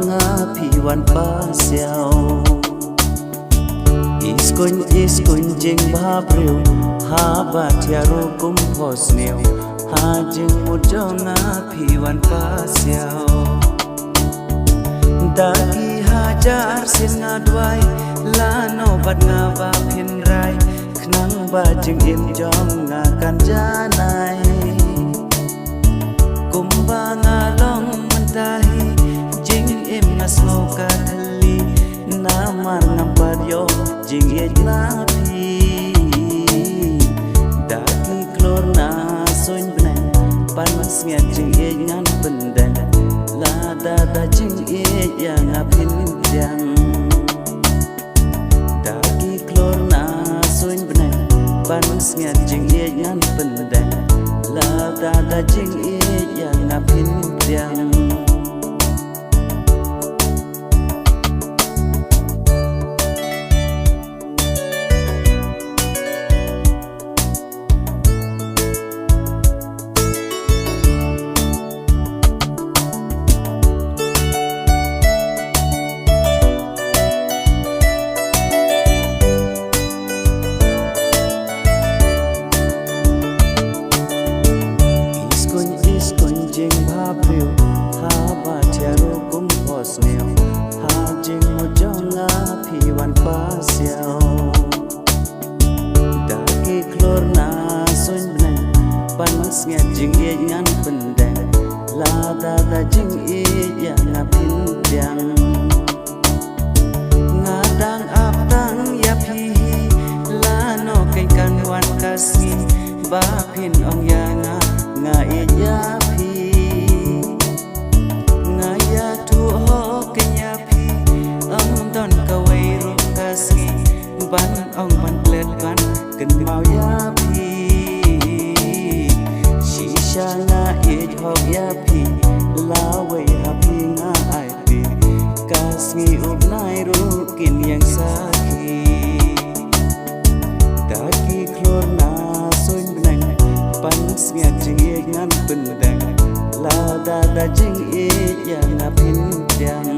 nga pi wan pa siao iskun jing ba breu ha ba thia ro kum phos neo ha jing mujo nga pi wan pa siao dagi hajar sin nga dwai la no bat nga ba phin rai khnang ba jing im jong nga kan janai kum ba nga long man tahi jing im nga sno ka thali na man ngam ba yo jing ye na phi dagi klor na soin bna pan sngia jing ye ngan bendan la da jing ye ya nga phin yang dagi klor na soin bna pan sngia jing ye ngan bendan la da jing ye ya nga phin yang jing ba breu ha ba thia ro kum phos neo ha jing mo jong nga phi wan pa siao da ki klor na soin bna pan sngia jing ye ngan pendang la da jing ye ya nga phin yang nga dang ap dang ya phi la no kai kan wan kasni ba phin ong ya nga ye ya ban ong ban plet ban cần mau ya phi shisha nga ye hok ya phi la we ha phi nga ai phi kasngi up nai ru kin yang sa khi da ki klor na soin bnang pan sngia jing ye ngan pen dang la da jing ye ya nga phin yang